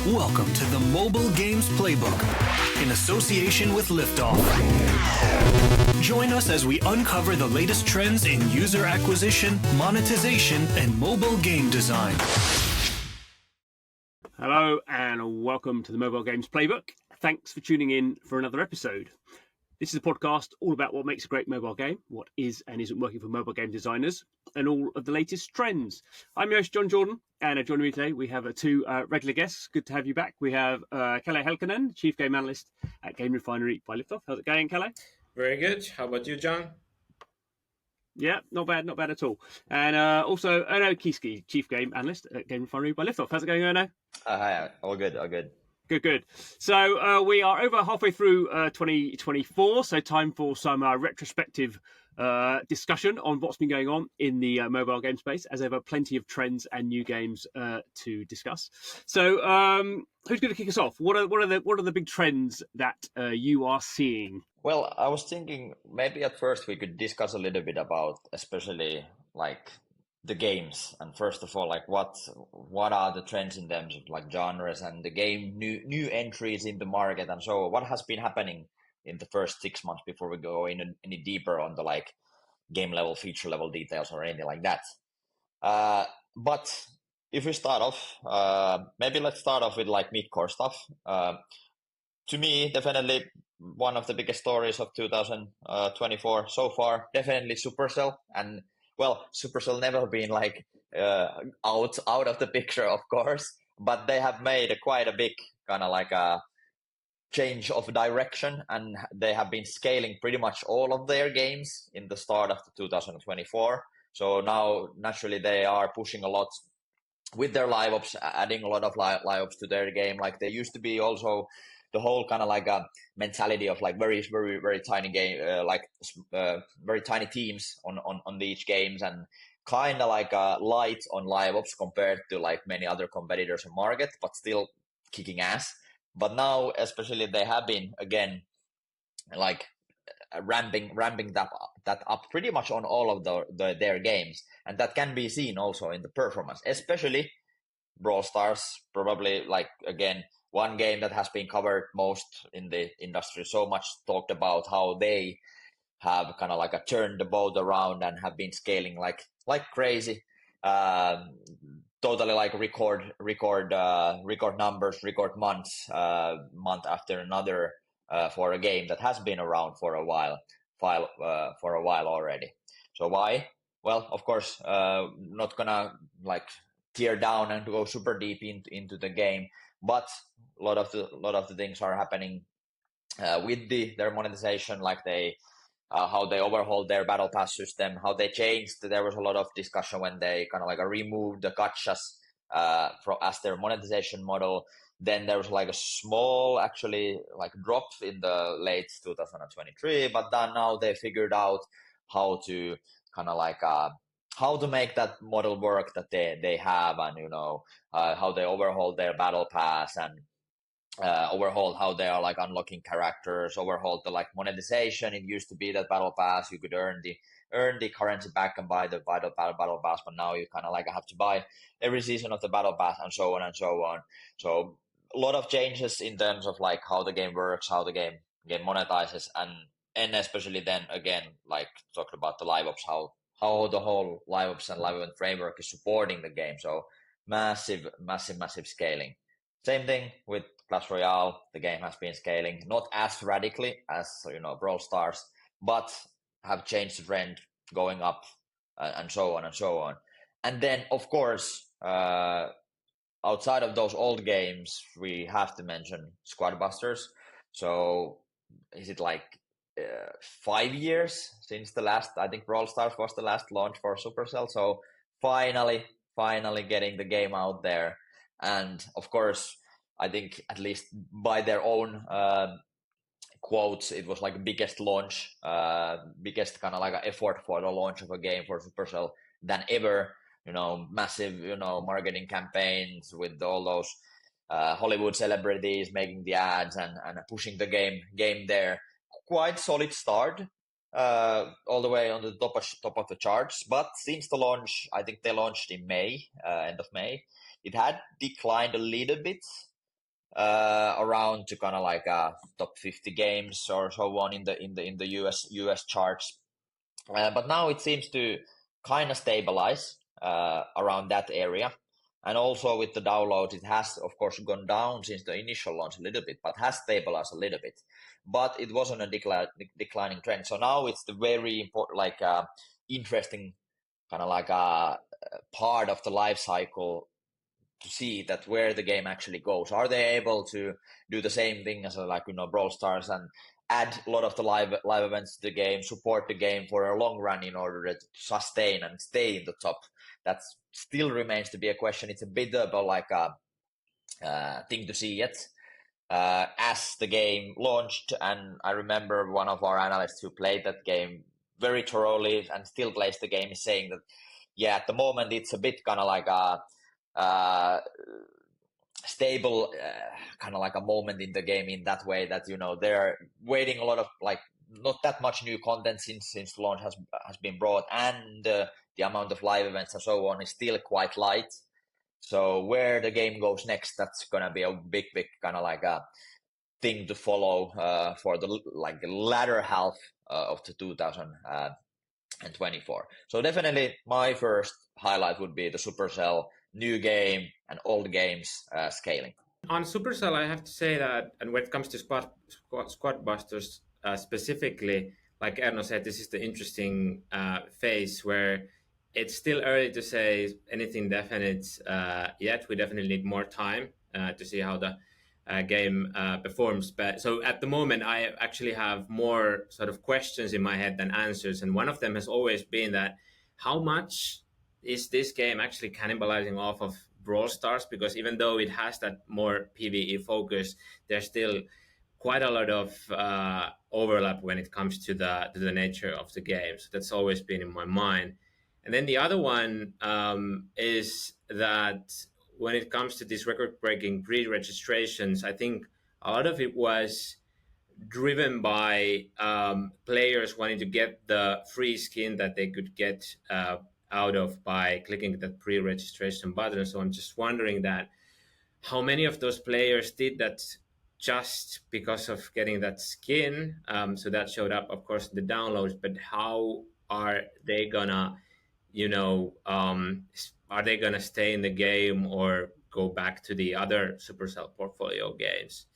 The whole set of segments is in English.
Welcome to the Mobile Games Playbook in association with Liftoff. Join us as we uncover the latest trends in user acquisition, monetization, and mobile game design. Hello and welcome to the Mobile Games Playbook. Thanks for tuning in for another episode. This is a podcast all about what makes a great mobile game, what is and isn't working for mobile game designers, and all of the latest trends. I'm your host, John Jordan, and joining me today we have two regular guests. Good to have you back. We have Kalle Heikkinen, Chief Game Analyst at GameRefinery by Liftoff. How's it going, Kalle? Very good. How about you, John? Yeah, not bad at all. And also Erno Kiiski, Chief Game Analyst at GameRefinery by Liftoff. How's it going, Erno? Hi, all good. Good. So we are over halfway through 2024, so time for some retrospective discussion on what's been going on in the mobile game space, as ever, plenty of trends and new games to discuss. So who's going to kick us off? What are the big trends that you are seeing? Well, I was thinking maybe at first we could discuss a little bit about especially like the games, and first of all, like what are the trends in terms of like genres and the game new entries in the market, and so what has been happening in the first 6 months before we go in any deeper on the like game level, feature level details or anything like that. But if we start off, maybe let's start off with like mid-core stuff. To me, definitely one of the biggest stories of 2024 so far, definitely Supercell. And well, Supercell never been like out of the picture, of course, but they have made quite a big kind of like a change of direction, and they have been scaling pretty much all of their games in the start of 2024. So now, naturally, they are pushing a lot with their live ops, adding a lot of live ops to their game. Like they used to be also the whole kind of like a mentality of like very tiny game, very tiny teams on each games, and kind of like light on live ops compared to like many other competitors in market, but still kicking ass. But now, especially, they have been again like ramping that up pretty much on all of their games, and that can be seen also in the performance, especially Brawl Stars. Probably like again one game that has been covered most in the industry, so much talked about how they have kind of like turned the boat around and have been scaling like crazy. Totally like record numbers, record months, month after another for a game that has been around for a while already. So why? Well, of course, not gonna like tear down and go super deep into the game, but a lot of the things are happening with their monetization, like they how they overhauled their battle pass system, how they changed. There was a lot of discussion when they kind of like removed the gachas as their monetization model. Then there was like a small actually like drop in the late 2023, but then now they figured out how to kind of like how to make that model work that they have, and how they overhauled their battle pass, and overhauled how they are like unlocking characters, overhauled the like monetization. It used to be that battle pass you could earn the currency back and buy the battle pass, but now you kind of like have to buy every season of the battle pass, and so on and so on. So a lot of changes in terms of like how the game works, how the game monetizes, and especially then again like talked about the live ops, how the whole live ops and live event framework is supporting the game. So massive scaling. Same thing with Clash Royale. The game has been scaling, not as radically as Brawl Stars, but have changed the trend, going up, and so on and so on. And then, of course, outside of those old games, we have to mention Squad Busters. So, is it like 5 years since the last? I think Brawl Stars was the last launch for Supercell. So finally getting the game out there. And of course, I think at least by their own quotes, it was like biggest launch, biggest kind of like effort for the launch of a game for Supercell than ever. Massive, marketing campaigns with all those Hollywood celebrities making the ads and pushing the game there. Quite solid start, all the way on the top of the charts. But since the launch, I think they launched in May, end of May, it had declined a little bit. around to kind of like top 50 games or so on in the US charts. But now it seems to kind of stabilize around that area. And also with the download, it has, of course, gone down since the initial launch a little bit, but has stabilized a little bit. But it wasn't a declining trend. So now it's the very important, like interesting kind of like a part of the life cycle to see that where the game actually goes. Are they able to do the same thing as like Brawl Stars and add a lot of the live events to the game, support the game for a long run in order to sustain and stay in the top? That still remains to be a question. It's a bit of a like a thing to see yet. As the game launched, and I remember one of our analysts who played that game very thoroughly and still plays the game is saying that, yeah, at the moment it's a bit kind of like a stable kind of like a moment in the game in that way that they're waiting a lot of like not that much new content since launch has been brought, and the amount of live events and so on is still quite light. So where the game goes next, that's gonna be a big kind of like a thing to follow for the latter half of the 2024. So definitely my first highlight would be the Supercell new game and old games scaling. On Supercell, I have to say that, and when it comes to Squad Busters specifically, like Erno said, this is the interesting phase where it's still early to say anything definite yet. We definitely need more time to see how the game performs. But so at the moment, I actually have more sort of questions in my head than answers. And one of them has always been that how much is this game actually cannibalizing off of Brawl Stars? Because even though it has that more PvE focus, there's still quite a lot of overlap when it comes to the nature of the game. So that's always been in my mind. And then the other one is that when it comes to these record-breaking pre-registrations, I think a lot of it was driven by players wanting to get the free skin that they could get out of by clicking that pre-registration button. So I'm just wondering that how many of those players did that just because of getting that skin. So that showed up, of course, in the downloads, but how are they gonna, are they gonna stay in the game or go back to the other Supercell portfolio games?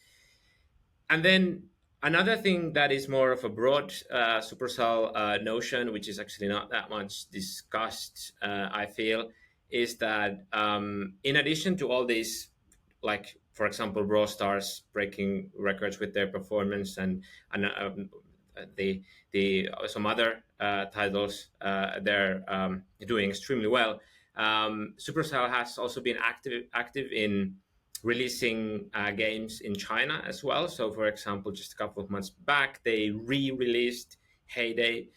And then another thing that is more of a broad Supercell notion, which is actually not that much discussed, I feel, is that in addition to all these, like, for example, Brawl Stars breaking records with their performance and the some other titles, they're doing extremely well. Supercell has also been active in releasing games in China as well. So, for example, just a couple of months back, they re-released Heyday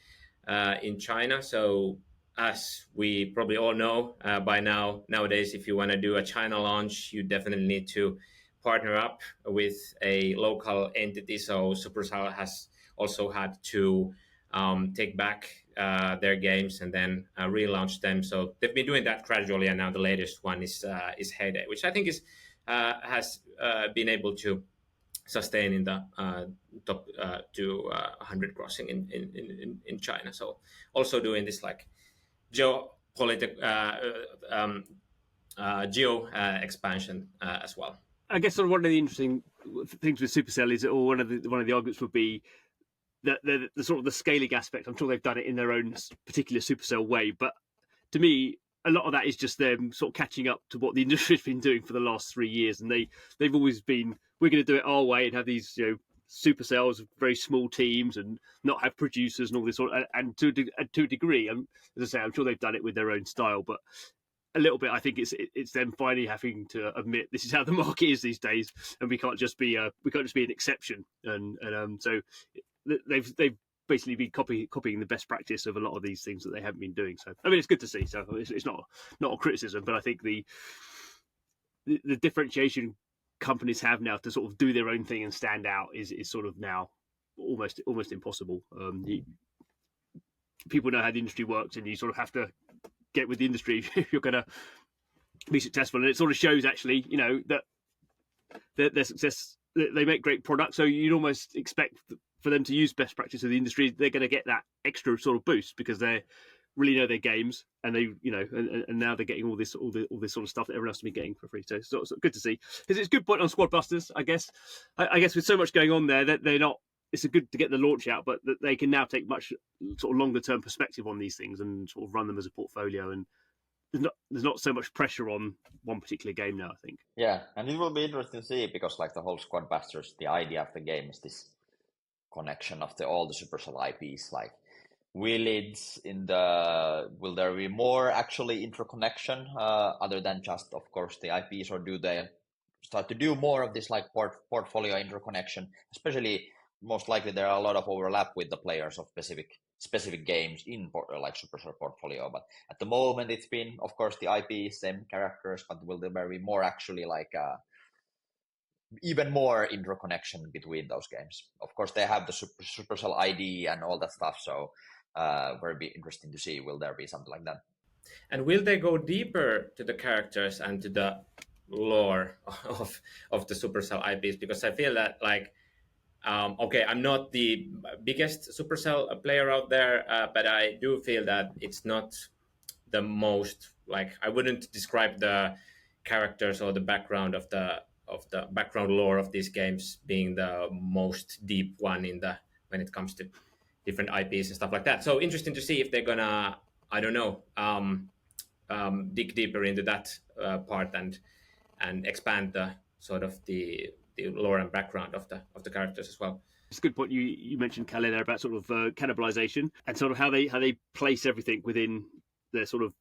in China. So, as we probably all know by nowadays, if you want to do a China launch, you definitely need to partner up with a local entity. So, Supercell has also had to take back their games and then relaunch them. So, they've been doing that gradually, and now the latest one is Heyday, which I think is has been able to sustain in the top to 100 crossing in China. So also doing this like geo expansion as well. I guess sort of one of the interesting things with Supercell is, or one of the arguments would be that the sort of the scaling aspect. I'm sure they've done it in their own particular Supercell way, but to me, a lot of that is just them sort of catching up to what the industry's been doing for the last 3 years, and they've always been, we're going to do it our way and have these Supercells, very small teams, and not have producers and all this sort of, and to a degree, as I say, I'm sure they've done it with their own style, but a little bit, I think it's them finally having to admit this is how the market is these days, and we can't just be an exception, and so they've basically been copying the best practice of a lot of these things that they haven't been doing. So I mean, it's good to see. So it's not a criticism, but I think the differentiation companies have now to sort of do their own thing and stand out is sort of now almost impossible. People know how the industry works, and you sort of have to get with the industry if you're going to be successful. And it sort of shows actually, that their success. They make great products, so you'd almost expect for them to use best practice of the industry. They're going to get that extra sort of boost because they really know their games, and they, and now they're getting all this sort of stuff that everyone else has been getting for free. So it's good to see. It's a good point on Squad Busters, I guess. I guess with so much going on there, that they're not. It's good to get the launch out, but that they can now take much sort of longer term perspective on these things and sort of run them as a portfolio. And there's not so much pressure on one particular game now, I think. Yeah, and it will be interesting to see because like the whole Squad Busters, the idea of the game is this connection of all the Supercell IPs. Like, will there be more actually interconnection other than just, of course, the IPs, or do they start to do more of this like portfolio interconnection? Especially, most likely there are a lot of overlap with the players of specific games in like Supercell portfolio, but at the moment it's been, of course, the IP, same characters, but will there be more actually like even more interconnection between those games? Of course, they have the Supercell ID and all that stuff, so very interesting to see. Will there be something like that? And will they go deeper to the characters and to the lore of the Supercell IPs? Because I feel that like, okay, I'm not the biggest Supercell player out there, but I do feel that it's not the most, like, I wouldn't describe the characters or the background of the background lore of these games being the most deep one when it comes to different IPs and stuff like that. So interesting to see if they're gonna, I don't know, dig deeper into that part and expand the sort of the lore and background of the characters as well. It's a good point you mentioned, Kalle, there about sort of cannibalization and sort of how they place everything within their sort of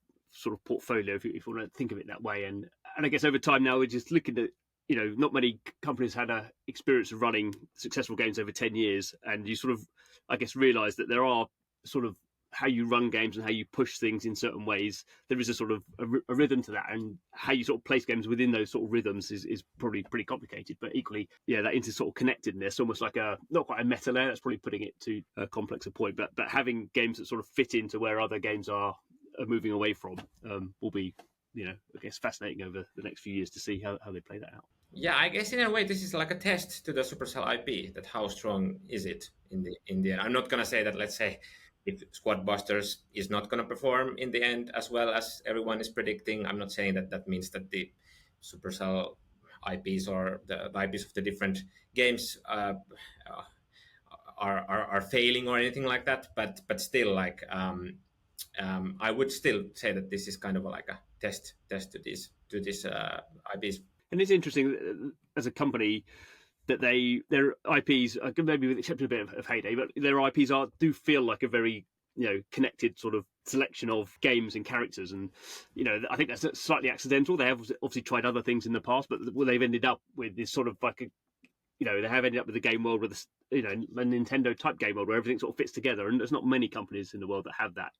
portfolio, if you want to think of it that way. And I guess over time now we're just looking at, not many companies had a experience of running successful games over 10 years, and you sort of, I guess, realize that there are sort of how you run games and how you push things in certain ways. There is a sort of a rhythm to that, and how you sort of place games within those sort of rhythms is probably pretty complicated. But equally, yeah, that inter sort of connectedness, almost like not quite a meta layer. That's probably putting it to a complex point. But having games that sort of fit into where other games are moving away from will be, I guess, fascinating over the next few years to see how they play that out. Yeah, I guess in a way this is like a test to the Supercell IP, that how strong is it in the end. I'm not gonna say that, let's say, if Squad Busters is not gonna perform in the end as well as everyone is predicting, I'm not saying that means that the Supercell IPs or the IPs of the different games are failing or anything like that. But still, like, I would still say that this is kind of like a test to these IPs. And it's interesting as a company that their IPs, maybe with the exception of a bit of Heyday, but their IPs do feel like a very connected sort of selection of games and characters. And I think that's slightly accidental. They have obviously tried other things in the past, but what they've ended up with is sort of like they have ended up with a game world with a Nintendo type game world where everything sort of fits together. And there's not many companies in the world that have that.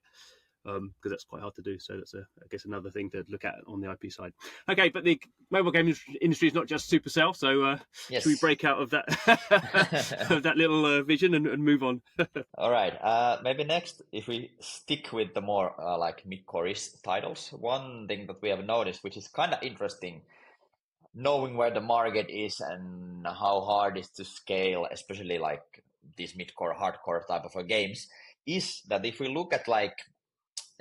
Because that's quite hard to do. So that's, I guess, another thing to look at on the IP side. Okay, but the mobile game industry is not just Supercell. So yes. Should we break out of that of that little vision and move on? All right. Maybe next, if we stick with the more like mid-core titles, one thing that we have noticed, which is kind of interesting, knowing where the market is and how hard it is to scale, especially like these mid-core, hardcore type of games, is that if we look at like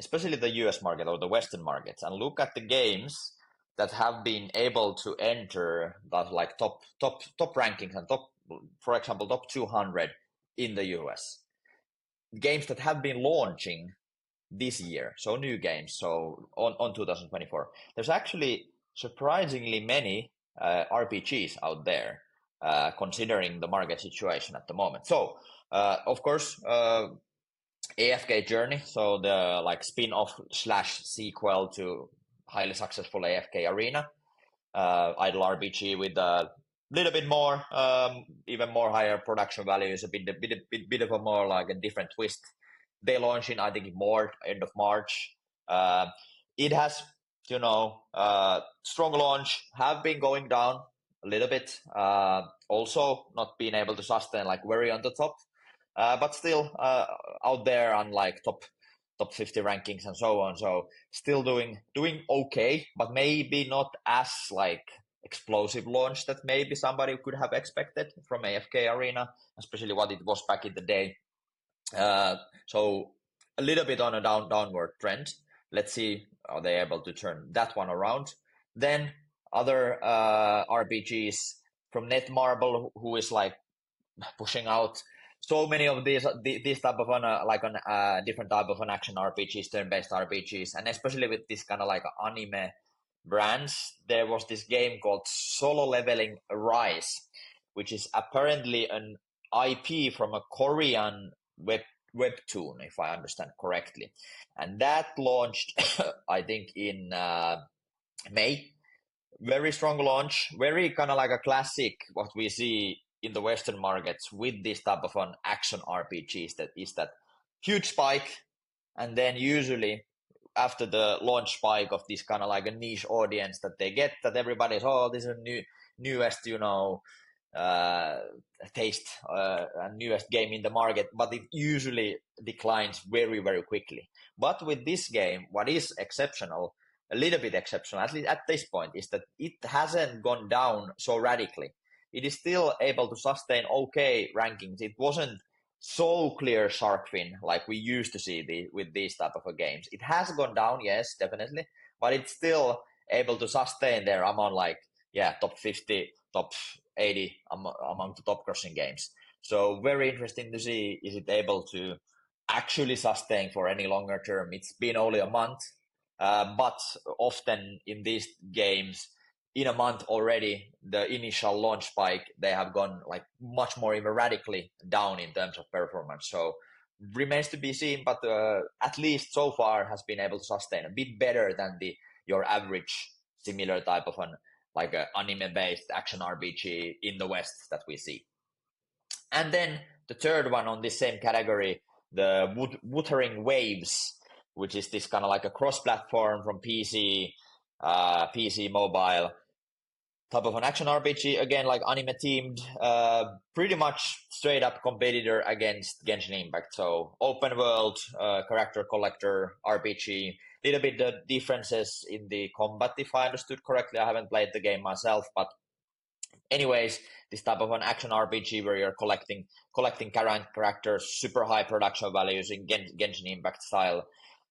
especially the US market or the Western markets, and look at the games that have been able to enter that like top rankings and for example, top 200 in the US. Games that have been launching this year, so new games, so on 2024. There's actually surprisingly many RPGs out there, considering the market situation at the moment. So, of course, AFK Journey, so the like spin-off / sequel to highly successful AFK Arena, idle RPG with a little bit more, even more higher production values, a bit of a more like a different twist. They launch in, I think, end of March. It has, strong launch, have been going down a little bit. Also not being able to sustain like very on the top. But still out there on like top 50 rankings and so on. So still doing okay, but maybe not as like explosive launch that maybe somebody could have expected from AFK Arena, especially what it was back in the day. So a little bit on a downward trend. Let's see are they able to turn that one around. Then other RPGs from Netmarble, who is like pushing out so many of these type of different type of an action RPGs, turn-based RPGs, and especially with this kind of like anime brands. There was this game called Solo Leveling Rise, which is apparently an IP from a Korean webtoon, if I understand correctly, and that launched I think in May. Very strong launch, very kind of like a classic what we see in the Western markets with this type of an action RPGs, that is that huge spike, and then usually after the launch spike of this kind of like a niche audience that they get, that everybody's, oh, this is a newest, taste and newest game in the market, but it usually declines very, very quickly. But with this game, what is exceptional, a little bit exceptional, at least at this point, is that it hasn't gone down so radically. It is still able to sustain okay rankings. It wasn't so clear shark fin like we used to see with these type of games. It has gone down, yes, definitely, but it's still able to sustain there among top 50, top 80 among the top crossing games. So very interesting to see, is it able to actually sustain for any longer term. It's been only a month, but often in these games, in a month already, the initial launch spike, they have gone like much more even radically down in terms of performance. So remains to be seen, but at least so far has been able to sustain a bit better than your average similar type of an anime-based action RPG in the West that we see. And then the third one on this same category, the Wuthering Waves, which is this kind of like a cross-platform from PC, mobile, type of an action RPG, again, like anime themed, pretty much straight up competitor against Genshin Impact. So open world, character collector RPG, little bit the differences in the combat, if I understood correctly. I haven't played the game myself, but anyways, this type of an action RPG where you're collecting characters, super high production values in Genshin Impact style,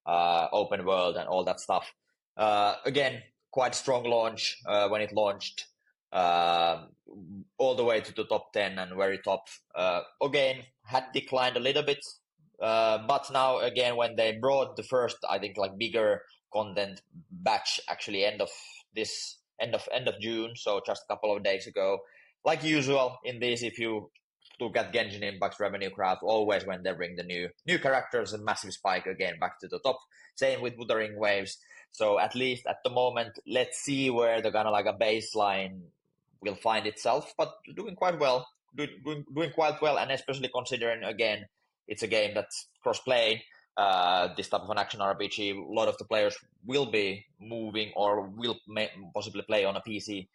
open world and all that stuff. Again, quite strong launch when it launched, all the way to the top 10 and very top. Again, had declined a little bit, but now again, when they brought the first, I think, like bigger content batch, actually end of June, so just a couple of days ago. Like usual in this, if you look at Genshin Impact's revenue graph, always when they bring the new characters, a massive spike again back to the top. Same with Wuthering Waves. So at least at the moment, let's see where the kind of like a baseline will find itself, but doing quite well, doing quite well, and especially considering, again, it's a game that's cross-play, this type of an action RPG. A lot of the players will be moving or will possibly play on a PC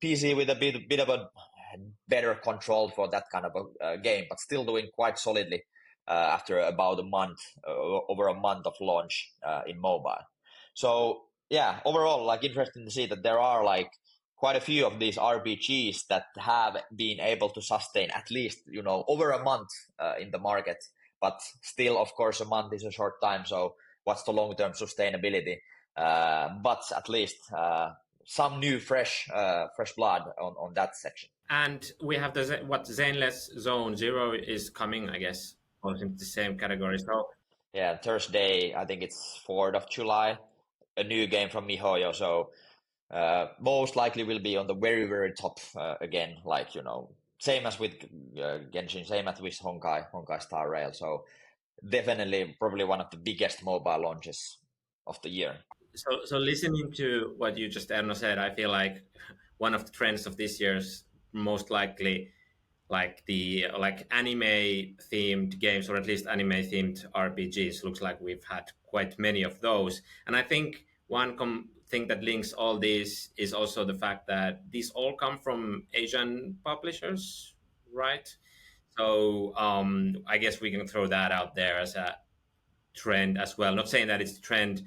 with a bit of a better control for that kind of a game, but still doing quite solidly after about a month, over a month of launch in mobile. So yeah, overall, like interesting to see that there are like quite a few of these RPGs that have been able to sustain at least, over a month in the market. But still, of course, a month is a short time. So what's the long-term sustainability? But at least some new fresh blood on that section. And we have Zenless Zone Zero is coming, I guess, also into the same category. So yeah, Thursday, I think it's 4th of July, a new game from MiHoYo. So most likely will be on the very, very top again, like, same as with Genshin, same as with Honkai Star Rail. So definitely probably one of the biggest mobile launches of the year. So listening to what you just, Erno, said, I feel like one of the trends of this year's most likely like anime themed games, or at least anime themed RPGs. Looks like we've had quite many of those. And I think one thing that links all these is also the fact that these all come from Asian publishers, right? So I guess we can throw that out there as a trend as well. Not saying that it's the trend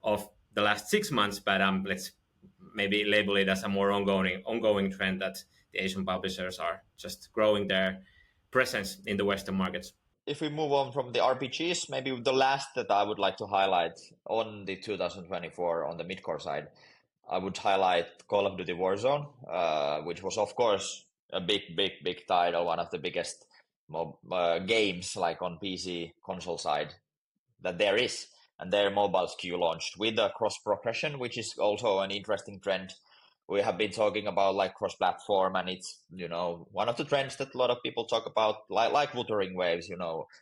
of the last 6 months, but let's maybe label it as a more ongoing trend that the Asian publishers are just growing their presence in the Western markets. If we move on from the RPGs, maybe the last that I would like to highlight on the 2024 on the midcore side, I would highlight Call of Duty Warzone, which was of course a big title, one of the biggest games like on PC console side that there is. And their mobile SKU launched with a cross progression, which is also an interesting trend. We have been talking about like cross-platform, and it's one of the trends that a lot of people talk about, like Wuthering Waves,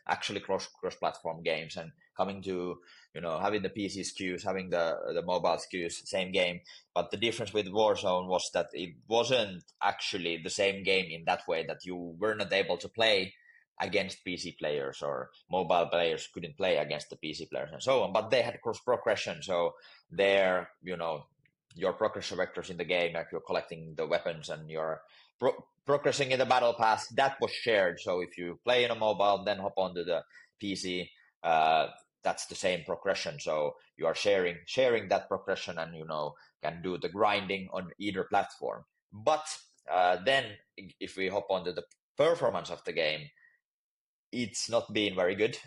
actually cross-platform games and coming to having the PC SKUs, having the mobile SKUs, same game. But the difference with Warzone was that it wasn't actually the same game in that way, that you were not able to play against PC players, or mobile players couldn't play against the PC players and so on. But they had cross progression, so there, your progression vectors in the game, like you're collecting the weapons and you're progressing in the battle pass, that was shared. So if you play in a mobile, then hop onto the PC, that's the same progression. So you are sharing that progression, and can do the grinding on either platform. But then if we hop onto the performance of the game, it's not been very good,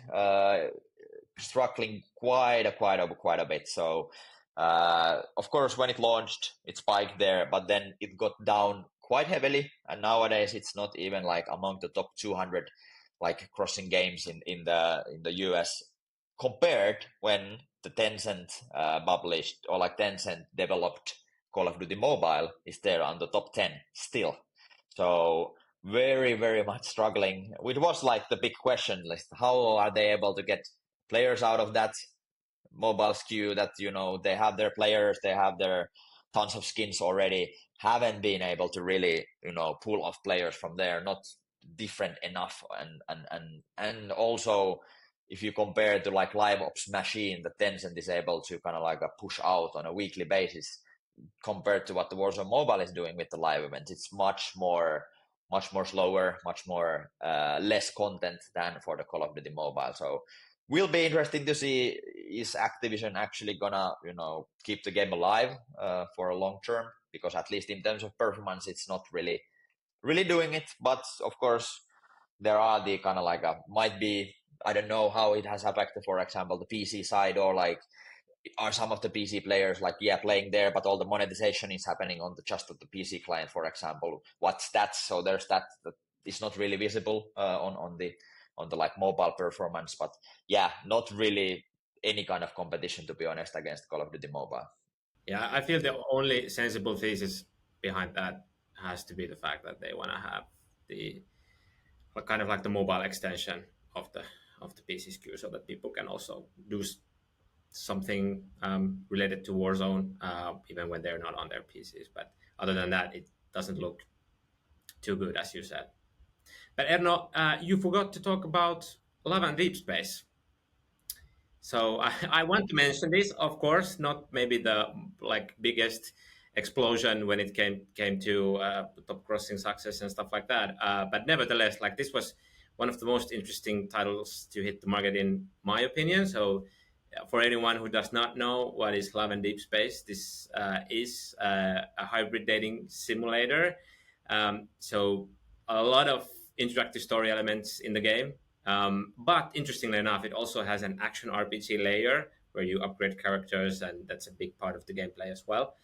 struggling quite a bit. So of course, when it launched, it spiked there, but then it got down quite heavily, and nowadays it's not even like among the top 200 like crossing games in the US, compared when the Tencent published, or like Tencent developed Call of Duty Mobile is there on the top 10 still. So very much struggling. It was like the big question list. How are they able to get players out of that mobile SKU that they have their players, they have their tons of skins already, haven't been able to really pull off players from there, not different enough, and also if you compare to like live ops machine that Tencent is able to kind of like push out on a weekly basis compared to what the Warzone Mobile is doing with the live event, it's much more slower, much more less content than for the Call of Duty Mobile. So will be interesting to see, is Activision actually gonna keep the game alive for a long term, because at least in terms of performance it's not really doing it. But of course there are the kind of like might be, I don't know how it has affected, for example, the PC side, or like are some of the PC players like playing there, but all the monetization is happening on just the PC client, for example. What's that? So there's that is not really visible on the like mobile performance, but not really any kind of competition, to be honest, against Call of Duty Mobile. Yeah, I feel the only sensible thesis behind that has to be the fact that they want to have the kind of like the mobile extension of the PC SKU, so that people can also do something related to Warzone, even when they're not on their PCs. But other than that, it doesn't look too good, as you said. But Erno, you forgot to talk about Love and Deep Space. So I want to mention this, of course, not maybe the like biggest explosion when it came to top crossing success and stuff like that. But nevertheless, like this was one of the most interesting titles to hit the market, in my opinion. So for anyone who does not know what is Love and Deep Space, this is a hybrid dating simulator. So a lot of interactive story elements in the game. But interestingly enough, it also has an action RPG layer where you upgrade characters, and that's a big part of the gameplay as well.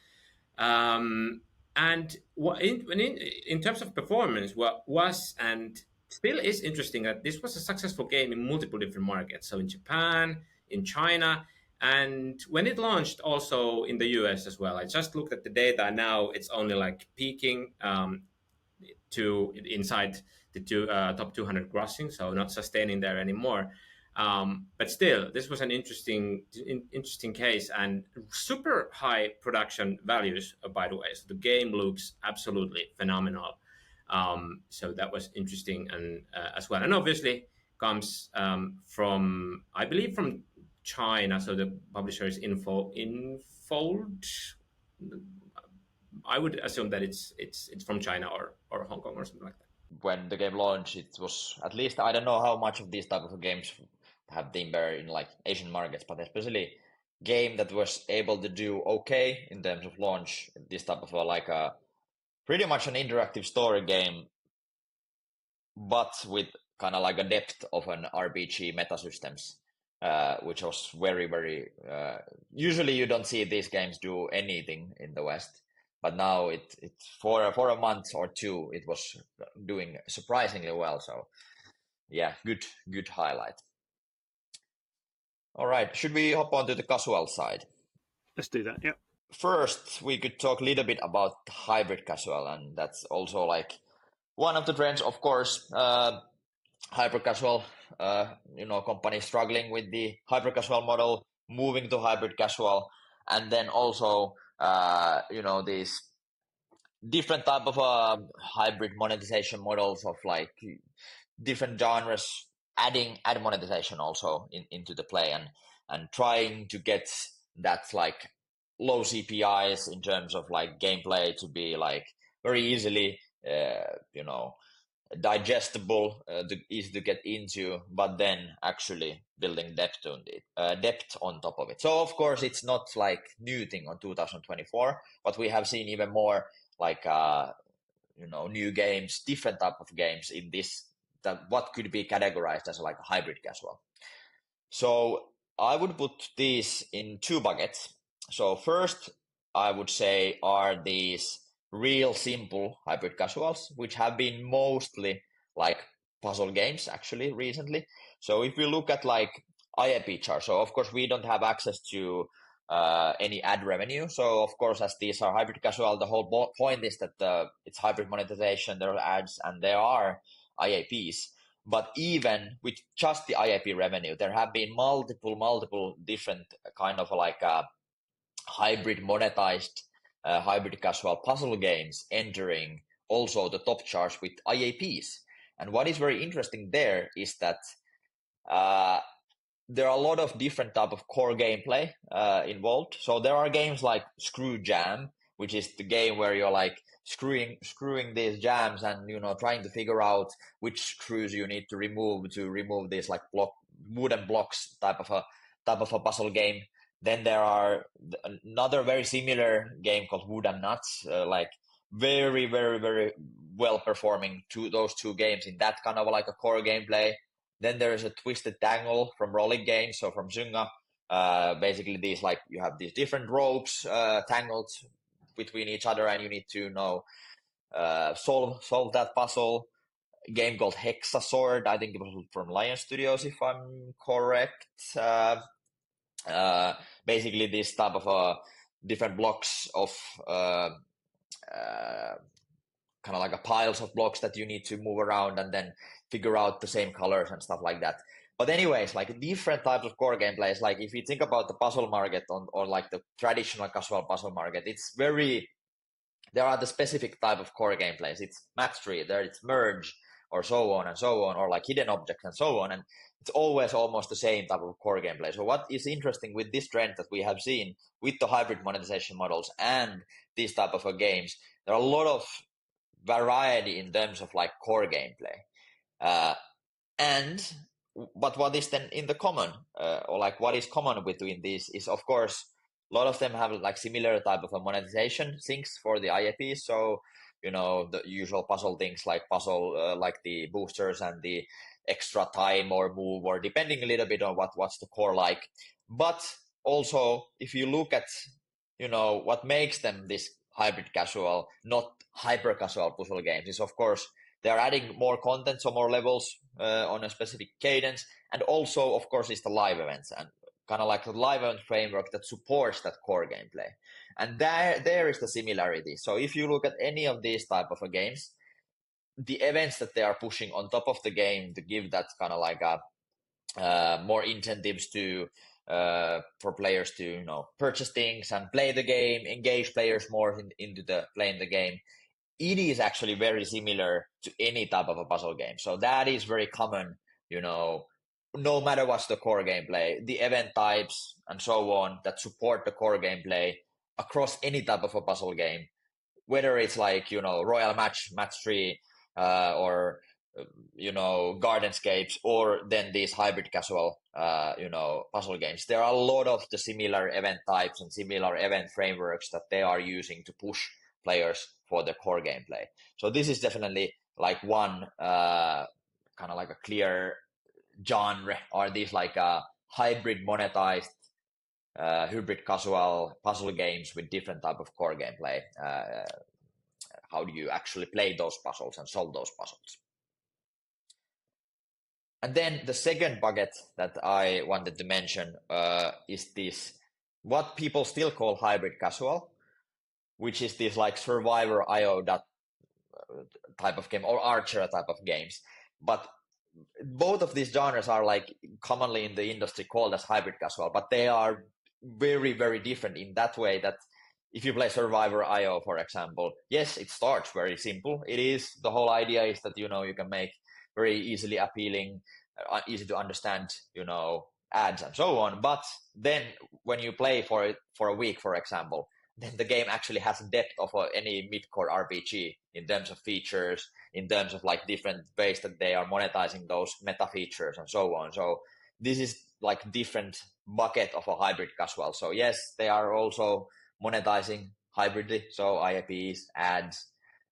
And in terms of performance, what was and still is interesting that this was a successful game in multiple different markets. So in Japan, in China, and when it launched also in the US as well. I just looked at the data now; it's only like peaking to inside the top 200 grossing, so not sustaining there anymore. But still, this was an interesting case, and super high production values, by the way. So the game looks absolutely phenomenal. So that was interesting, and as well, and obviously comes from, I believe, from China. So the publisher is Infold. I would assume that it's from China or Hong Kong or something like that. When the game launched, it was, at least, I don't know how much of these type of games have been there in like Asian markets, but especially game that was able to do okay in terms of launch, this type of a pretty much an interactive story game, but with kind of like a depth of an RPG meta systems, which was very usually you don't see these games do anything in the West, but now it for a month or two it was doing surprisingly well. So yeah, good highlight. All right, should we hop on to the casual side? Let's do that. Yep. First, we could talk a little bit about hybrid casual, and that's also like one of the trends, of course. Hyper casual, companies struggling with the hyper casual model, moving to hybrid casual, and then also, these different type of hybrid monetization models of like different genres, adding ad monetization also into the play, and trying to get that like low CPIs in terms of like gameplay to be like very easily, digestible, easy to get into, but then actually building depth on top of it. So of course it's not like new thing on 2024, but we have seen even more like new games, different type of games in this, that what could be categorized as like a hybrid casual. So I would put these in two buckets. So first, I would say are these real simple hybrid casuals, which have been mostly like puzzle games actually recently. So if we look at like IAP chart, so of course we don't have access to any ad revenue. So of course, as these are hybrid casual, the whole point is that it's hybrid monetization, there are ads and there are IAPs. But even with just the IAP revenue, there have been multiple different kind of like hybrid monetized hybrid casual puzzle games entering also the top charts with IAPs. And what is very interesting there is that there are a lot of different type of core gameplay involved. So there are games like Screw Jam, which is the game where you're like screwing these jams and trying to figure out which screws you need to remove these like wooden blocks type of a puzzle game. Then there are another very similar game called Wood and Nuts, like very well performing those two games in that kind of like a core gameplay. Then there is a Twisted Tangle from Rolling Games, so from Zynga. Basically, these like you have these different ropes tangled between each other, and you need to solve that puzzle. A game called Hexasword, I think it was from Lion Studios, if I'm correct. Basically, this type of different blocks of kind of like a piles of blocks that you need to move around and then figure out the same colors and stuff like that. But anyways, like different types of core gameplays, like if you think about the puzzle market or like the traditional casual puzzle market, there are the specific type of core gameplays. It's match 3, there it's merge, or so on, or like hidden objects and so on. And it's always almost the same type of core gameplay. So what is interesting with this trend that we have seen with the hybrid monetization models and these type of games, there are a lot of variety in terms of like core gameplay. But what is then in the common, or like what is common between these is, of course, a lot of them have like similar type of a monetization things for the IAPs. So, the usual puzzle things like like the boosters and the extra time or move, or depending a little bit on what's the core like. But also, if you look at, what makes them this hybrid casual, not hyper casual puzzle games, is of course they're adding more content, so more levels on a specific cadence, and also of course is the live events and kind of like a live event framework that supports that core gameplay. And there is the similarity. So if you look at any of these type of games, the events that they are pushing on top of the game to give that kind of like a more incentives to for players to purchase things and play the game, engage players more into the playing the game. It is actually very similar to any type of a puzzle game. So that is very common, no matter what's the core gameplay, the event types and so on that support the core gameplay across any type of a puzzle game, whether it's like, Royal Match 3, or Gardenscapes, or then these hybrid casual, puzzle games. There are a lot of the similar event types and similar event frameworks that they are using to push players for the core gameplay. So this is definitely like one kind of like a clear genre, or these like hybrid monetized hybrid casual puzzle games with different type of core gameplay. How do you actually play those puzzles and solve those puzzles? And then the second bucket that I wanted to mention is this, what people still call hybrid casual, which is this like Survivor IO type of game, or Archer type of games. But both of these genres are like commonly in the industry called as hybrid casual, but they are very, very different in that way that if you play Survivor IO, for example, yes, it starts very simple. The whole idea is that, you can make very easily appealing, easy to understand, ads and so on. But then when you play for a week, for example, then the game actually has depth of any mid-core RPG in terms of features, in terms of like different ways that they are monetizing those meta features and so on. So this is like different bucket of a hybrid casual. So yes, they are also monetizing hybridly, so IAPs, ads,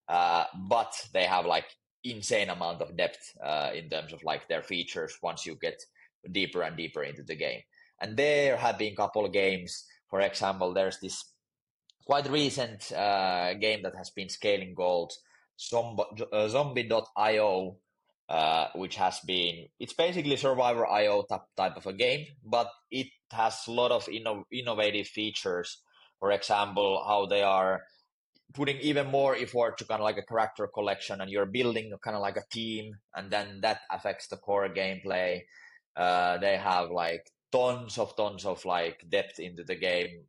but they have like insane amount of depth in terms of like their features once you get deeper and deeper into the game. And there have been a couple of games. For example, there's this quite recent game that has been scaling gold, Zombie.io, which has been, it's basically Survivor IO type of a game, but it has a lot of innovative features. For example, how they are putting even more effort to kind of like a character collection, and you're building kind of like a team, and then that affects the core gameplay. They have like tons of like depth into the game.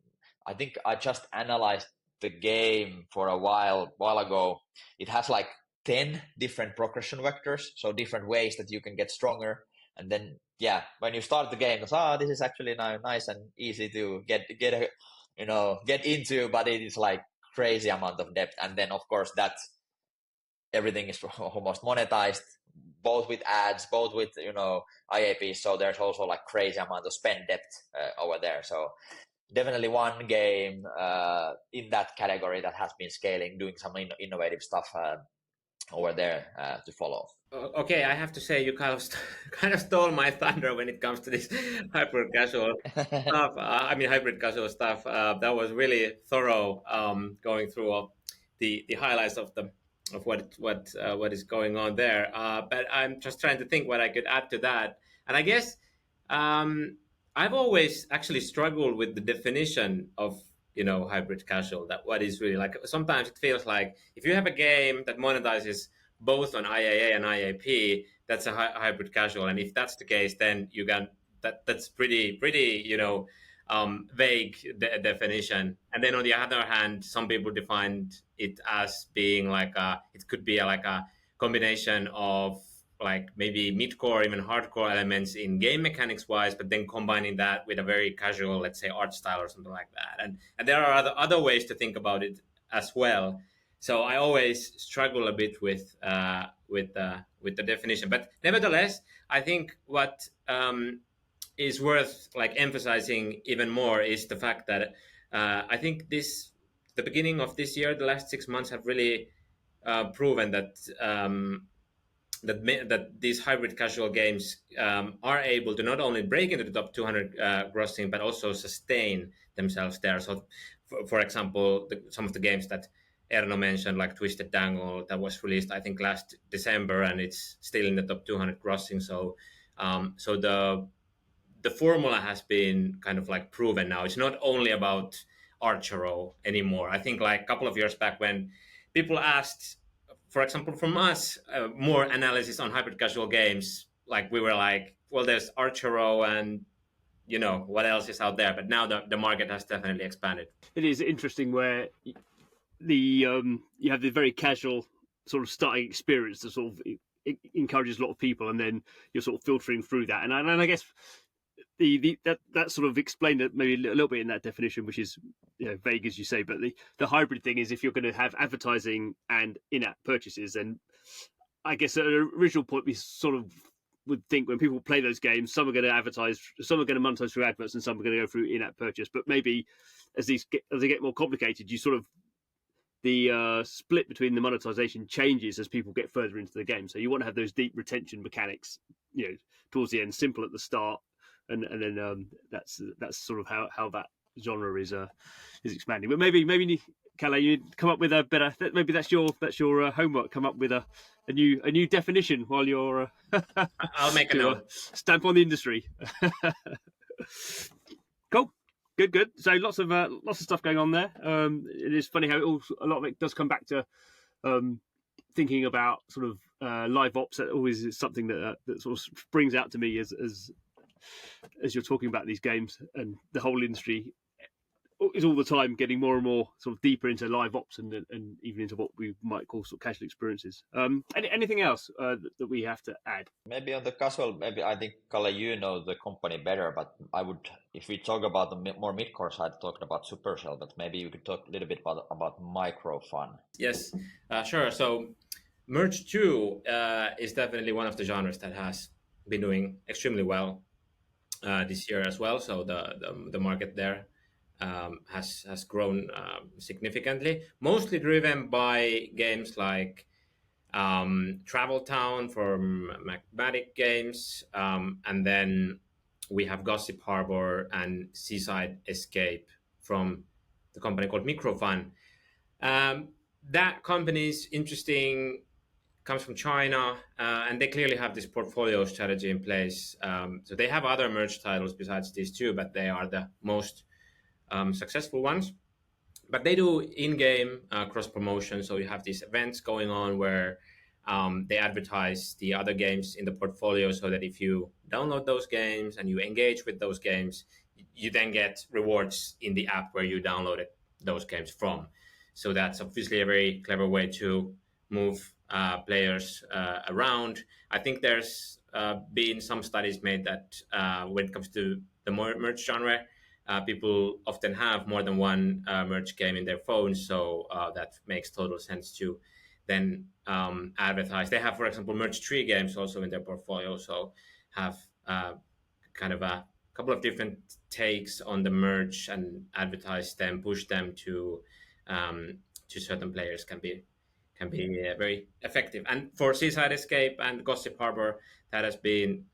I think I just analyzed the game for a while ago. It has like 10 different progression vectors, so different ways that you can get stronger. And then, yeah, when you start the game, it's, this is actually nice and easy to get into, but it is like crazy amount of depth. And then, of course, that everything is almost monetized, both with ads, both with, IAPs. So there's also like crazy amount of spend depth over there. So definitely one game in that category that has been scaling, doing some innovative stuff over there to follow. Okay, I have to say you kind of stole my thunder when it comes to this hyper casual stuff. Hybrid casual stuff. That was really thorough, going through the highlights of what is going on there. But I'm just trying to think what I could add to that. And I guess I've always actually struggled with the definition of hybrid casual. That what is really like. Sometimes it feels like if you have a game that monetizes both on IAA and IAP, that's a hybrid casual. And if that's the case, then you can that's pretty vague definition. And then on the other hand, some people defined it as being like it could be like a combination of like maybe mid-core, even hardcore elements in game mechanics wise, but then combining that with a very casual, let's say, art style or something like that. And there are other ways to think about it as well. So I always struggle a bit with the definition, but nevertheless, I think what is worth like emphasizing even more is the fact that I think the beginning of this year, the last 6 months have really proven that that these hybrid casual games are able to not only break into the top 200 grossing, but also sustain themselves there. So, for example, some of the games that Erno mentioned, like Twisted Dangle, that was released, I think, last December, and it's still in the top 200 grossing. So the formula has been kind of like proven now. It's not only about Archero anymore. I think like a couple of years back when people asked, for example, from us, more analysis on hybrid casual games, like we were like, well, there's Archero and what else is out there. But now the market has definitely expanded. It is interesting where you have the very casual sort of starting experience that sort of encourages a lot of people, and then you're sort of filtering through that. And I guess that sort of explained it maybe a little bit in that definition, which is vague as you say. But the hybrid thing is if you're going to have advertising and in-app purchases, and I guess at an original point, we sort of would think when people play those games, some are going to advertise, some are going to monetize through adverts, and some are going to go through in-app purchase. But maybe as they get more complicated, you sort of the split between the monetization changes as people get further into the game. So you want to have those deep retention mechanics, towards the end, simple at the start, and then that's sort of how that genre is expanding. But maybe Kalle, you come up with a better. Maybe that's your homework. Come up with a new definition while you're. I'll make a note. Stamp on the industry. Cool. Good. So lots of stuff going on there. It is funny how a lot of it does come back to thinking about sort of live ops. That always is something that sort of springs out to me as you're talking about these games, and the whole industry is all the time getting more and more sort of deeper into live ops and even into what we might call sort of casual experiences. Anything else that we have to add? Maybe on the casual, maybe I think, Kalle, you know the company better, but I would, if we talk about the more mid-core side, talked about Supercell, but maybe you could talk a little bit about micro-fun. Yes, sure. So Merge 2 is definitely one of the genres that has been doing extremely well this year as well. So the market there has grown significantly, mostly driven by games like Travel Town from Mathematic Games, and then we have Gossip Harbor and Seaside Escape from the company called Microfun. That company is interesting, comes from China, and they clearly have this portfolio strategy in place. So they have other merge titles besides these two, but they are the most successful ones. But they do in-game cross promotion. So you have these events going on where they advertise the other games in the portfolio, so that if you download those games and you engage with those games, you then get rewards in the app where you downloaded those games from. So that's obviously a very clever way to move players around. I think there's been some studies made that when it comes to the merge genre, people often have more than one merge game in their phones, so that makes total sense to then advertise. They have, for example, merge 3 games also in their portfolio, so have kind of a couple of different takes on the merge and advertise them, push them to certain players can be very effective. And for Seaside Escape and Gossip Harbor, that has been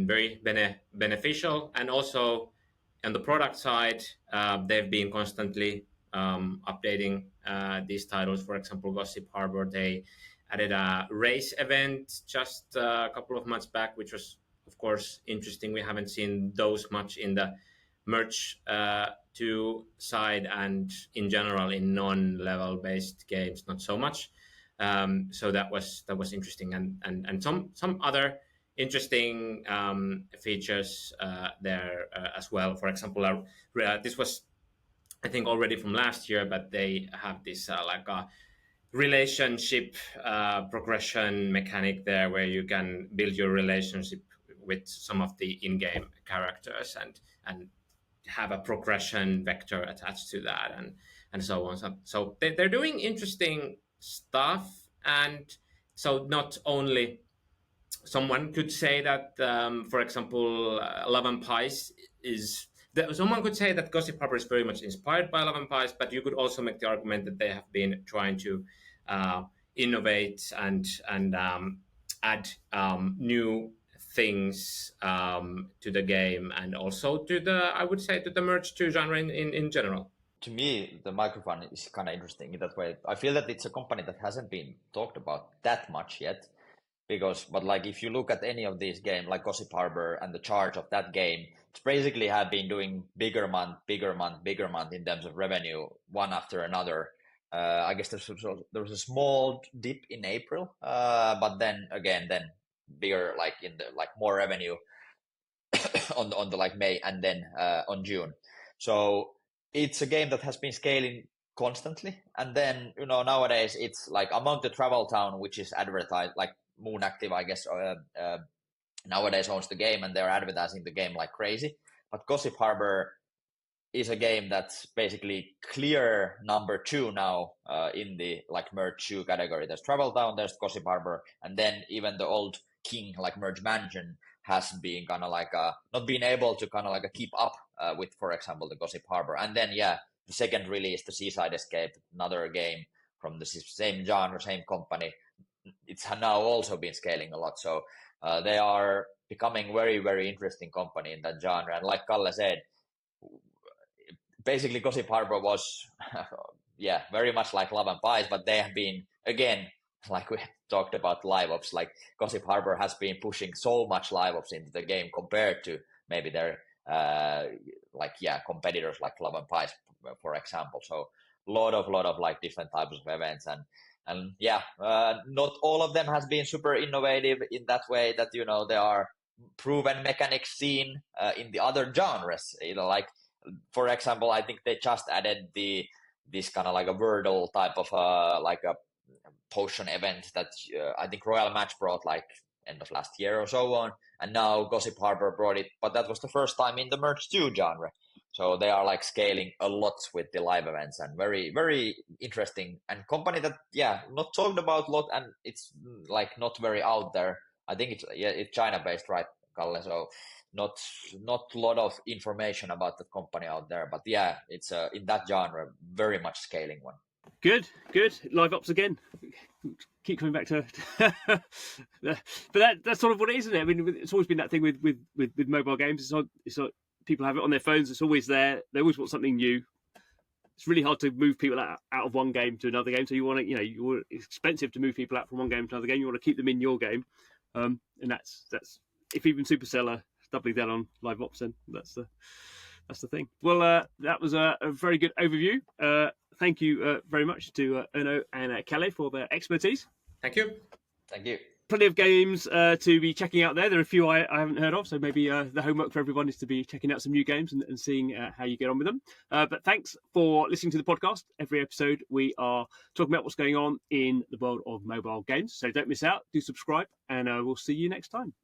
very beneficial. And also on the product side, they've been constantly updating these titles. For example, Gossip Harbor, they added a race event just a couple of months back, which was, of course, interesting. We haven't seen those much in the merge 2 side, and in general in non-level based games, not so much. So that was interesting, and some other interesting features there as well. For example, this was, I think, already from last year, but they have this like a relationship progression mechanic there, where you can build your relationship with some of the in-game characters and have a progression vector attached to that, and so on. So they're doing interesting stuff, and so not only someone could say that, for example, Love and Pies is. Someone could say that Gossip Harbor is very much inspired by Love and Pies, but you could also make the argument that they have been trying to innovate and add new things to the game, and also to the merge 2 genre in general. To me, the microphone is kind of interesting in that way. I feel that it's a company that hasn't been talked about that much yet, but like if you look at any of these games, like Gossip Harbor and the charge of that game, it's basically have been doing bigger month in terms of revenue, one after another. I guess there was a small dip in April, but then bigger, like in the more revenue on the like May, and then on June. So it's a game that has been scaling constantly, and then nowadays it's like among the Travel Town, which is advertised like Moon Active, I guess, nowadays owns the game, and they're advertising the game like crazy. But Gossip Harbor is a game that's basically clear number 2 now in the like merge shoe category. There's Travel Town, there's Gossip Harbor, and then even the old king like Merge Mansion has been kind of like not being able to kind of like keep up with, for example, the Gossip Harbor. And then the second release, the Seaside Escape, another game from the same genre, same company. It's now also been scaling a lot. So they are becoming very, very interesting company in that genre. And like Kalle said, basically Gossip Harbor was very much like Love and Pies, but they have been, again, like we talked about live ops, like Gossip Harbor has been pushing so much live ops into the game compared to maybe their competitors like Love and Pies, for example. So a lot of like different types of events, and not all of them has been super innovative in that way that there are proven mechanics seen in the other genres. Like for example, I think they just added this kind of like a Wordle type of like a potion event that I think Royal Match brought like end of last year or so on, and now Gossip Harbor brought it, but that was the first time in the Merge 2 genre. So they are like scaling a lot with the live events, and very, very interesting, and company that not talked about a lot, and it's like not very out there. I think it's China based, right, Kalle? So not a lot of information about the company out there, but it's in that genre very much scaling one. Good. Live ops again. Keep coming back to but that's sort of what it is, isn't it? I mean, it's always been that thing with mobile games. It's like people have it on their phones. It's always there. They always want something new. It's really hard to move people out of one game to another game. So you want to, it's expensive to move people out from one game to another game. You want to keep them in your game, and that's if even Supercell are doubling down on live ops, then that's the thing. Well, that was a very good overview. Thank you very much to Erno and Kalle for their expertise. Thank you. Thank you. Plenty of games to be checking out there. There are a few I haven't heard of, so maybe the homework for everyone is to be checking out some new games and seeing how you get on with them. But thanks for listening to the podcast. Every episode we are talking about what's going on in the world of mobile games, so don't miss out. Do subscribe, and we'll see you next time.